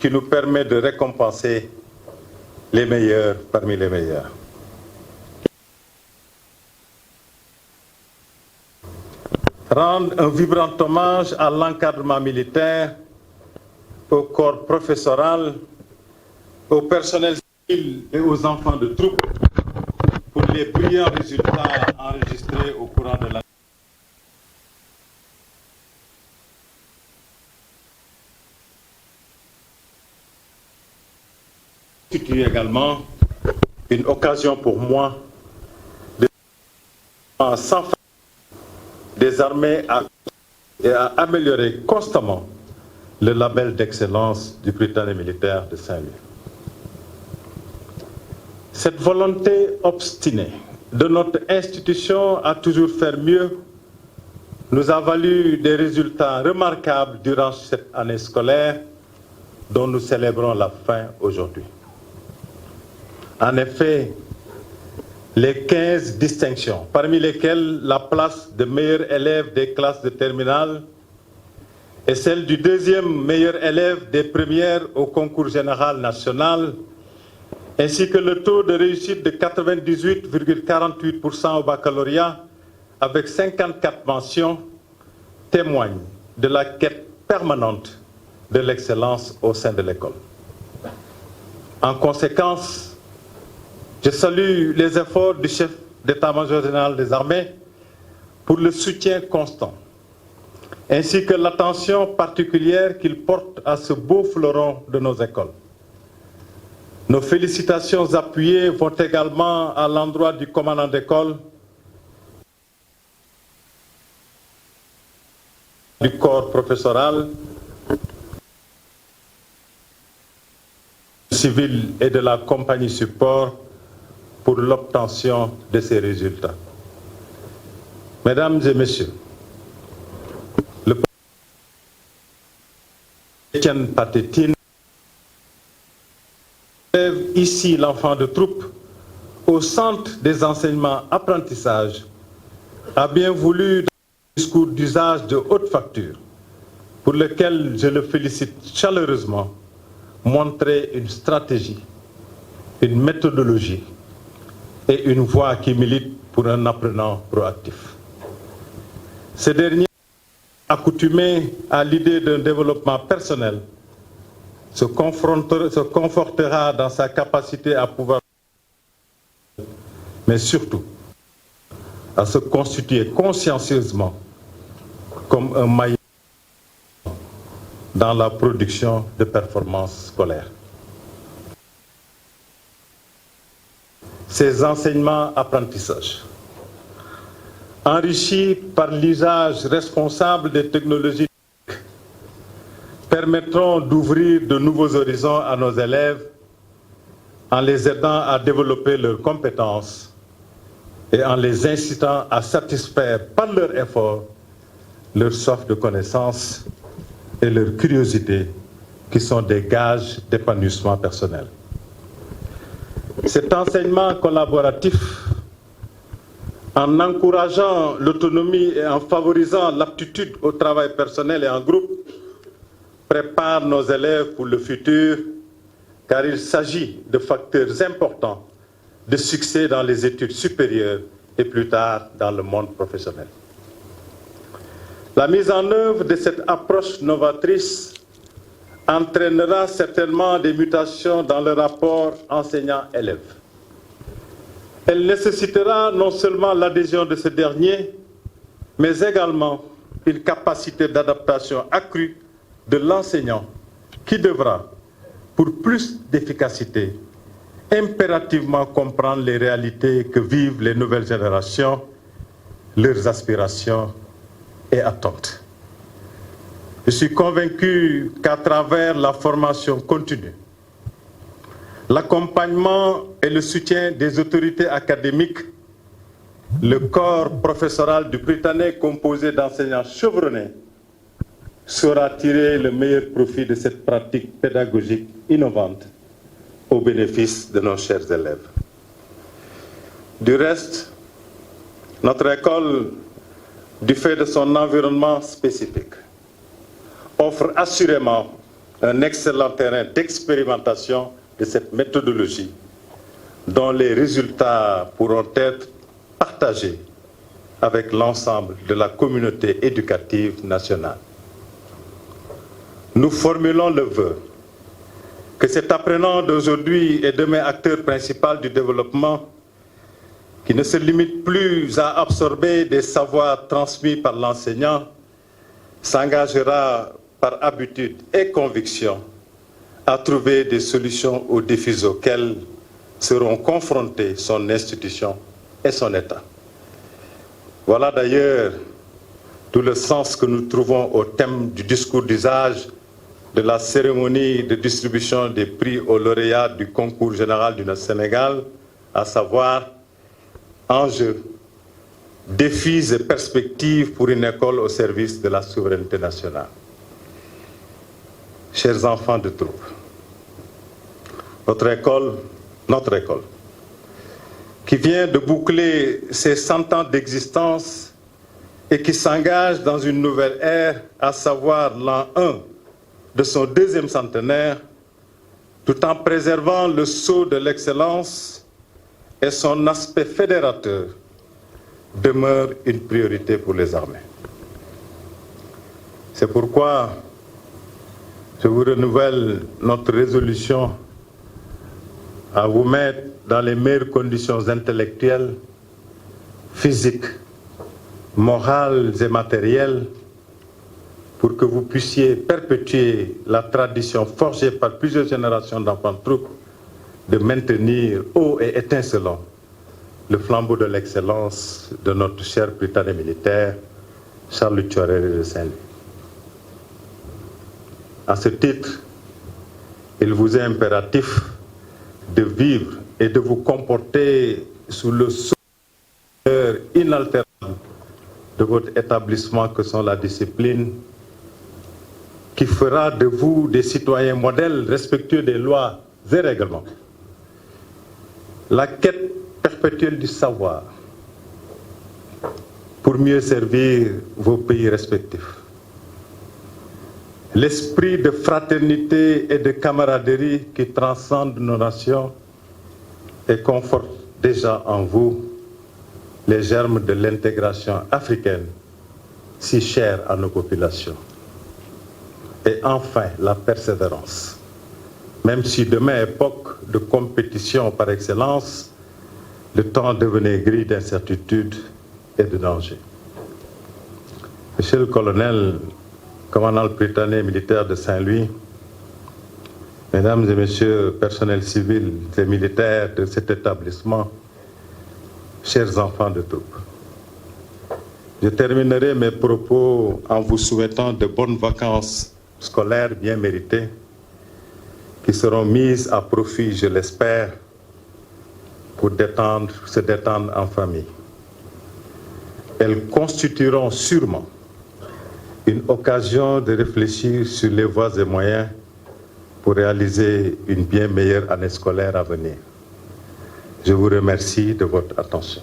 qui nous permet de récompenser les meilleurs parmi les meilleurs. Rendre un vibrant hommage à l'encadrement militaire, au corps professoral, au personnel civil et aux enfants de troupes pour les brillants résultats enregistrés au courant de l'année. Constitue également une occasion pour moi de sans fin des armées et à améliorer constamment le label d'excellence du Prytanée militaire de Saint-Louis. Cette volonté obstinée de notre institution à toujours faire mieux nous a valu des résultats remarquables durant cette année scolaire dont nous célébrons la fin aujourd'hui. En effet, les 15 distinctions, parmi lesquelles la place de meilleur élève des classes de terminale et celle du deuxième meilleur élève des premières au concours général national, ainsi que le taux de réussite de 98,48% au baccalauréat avec 54 mentions, témoignent de la quête permanente de l'excellence au sein de l'école. En conséquence, je salue les efforts du chef d'état-major général des armées pour le soutien constant, ainsi que l'attention particulière qu'il porte à ce beau fleuron de nos écoles. Nos félicitations appuyées vont également à l'endroit du commandant d'école, du corps professoral, civil et de la compagnie support pour l'obtention de ces résultats. Mesdames et messieurs, le président Étienne Patétine élève ici l'enfant de troupe au centre des enseignements apprentissages a bien voulu, dans un discours d'usage de haute facture, pour lequel je le félicite chaleureusement, montrer une stratégie, une méthodologie et une voie qui milite pour un apprenant proactif. Ce dernier, accoutumé à l'idée d'un développement personnel, se confortera dans sa capacité à pouvoir, mais surtout à se constituer consciencieusement comme un maillon dans la production de performances scolaires. Ces enseignements apprentissages, enrichis par l'usage responsable des technologies, permettront d'ouvrir de nouveaux horizons à nos élèves en les aidant à développer leurs compétences et en les incitant à satisfaire par leurs efforts leur soif de connaissance et leur curiosité qui sont des gages d'épanouissement personnel. Cet enseignement collaboratif, en encourageant l'autonomie et en favorisant l'aptitude au travail personnel et en groupe, prépare nos élèves pour le futur, car il s'agit de facteurs importants de succès dans les études supérieures et plus tard dans le monde professionnel. La mise en œuvre de cette approche novatrice entraînera certainement des mutations dans le rapport enseignant-élève. Elle nécessitera non seulement l'adhésion de ce dernier, mais également une capacité d'adaptation accrue de l'enseignant qui devra, pour plus d'efficacité, impérativement comprendre les réalités que vivent les nouvelles générations, leurs aspirations et attentes. Je suis convaincu qu'à travers la formation continue, l'accompagnement et le soutien des autorités académiques, le corps professoral du Prytanée composé d'enseignants chevronnés saura tirer le meilleur profit de cette pratique pédagogique innovante au bénéfice de nos chers élèves. Du reste, notre école, du fait de son environnement spécifique, offre assurément un excellent terrain d'expérimentation de cette méthodologie dont les résultats pourront être partagés avec l'ensemble de la communauté éducative nationale. Nous formulons le vœu que cet apprenant d'aujourd'hui et demain acteur principal du développement, qui ne se limite plus à absorber des savoirs transmis par l'enseignant, s'engagera par habitude et conviction à trouver des solutions aux défis auxquels seront confrontés son institution et son État. Voilà d'ailleurs tout le sens que nous trouvons au thème du discours d'usage de la cérémonie de distribution des prix aux lauréats du concours général du Sénégal, à savoir enjeux, défis et perspectives pour une école au service de la souveraineté nationale. Chers enfants de troupe, notre école, qui vient de boucler ses 100 ans d'existence et qui s'engage dans une nouvelle ère, à savoir l'an 1 de son deuxième centenaire, tout en préservant le sceau de l'excellence et son aspect fédérateur, demeure une priorité pour les armées. C'est pourquoi je vous renouvelle notre résolution à vous mettre dans les meilleures conditions intellectuelles, physiques, morales et matérielles pour que vous puissiez perpétuer la tradition forgée par plusieurs générations d'enfants de troupe de maintenir haut et étincelant le flambeau de l'excellence de notre cher Prytanée militaire, Charles Thioréré de Saint-Louis. À ce titre, il vous est impératif de vivre et de vous comporter sous le sceau inaltérable de votre établissement que sont la discipline, qui fera de vous des citoyens modèles respectueux des lois et règlements. La quête perpétuelle du savoir pour mieux servir vos pays respectifs. L'esprit de fraternité et de camaraderie qui transcende nos nations et conforte déjà en vous les germes de l'intégration africaine si chère à nos populations. Et enfin, la persévérance. Même si demain, époque de compétition par excellence, le temps devenait gris d'incertitude et de danger. Monsieur le colonel, commandant le Prytanée militaire de Saint-Louis, mesdames et messieurs, personnels civils et militaires de cet établissement, chers enfants de troupe, je terminerai mes propos en vous souhaitant de bonnes vacances scolaires bien méritées qui seront mises à profit, je l'espère, pour se détendre en famille. Elles constitueront sûrement une occasion de réfléchir sur les voies et moyens pour réaliser une bien meilleure année scolaire à venir. Je vous remercie de votre attention.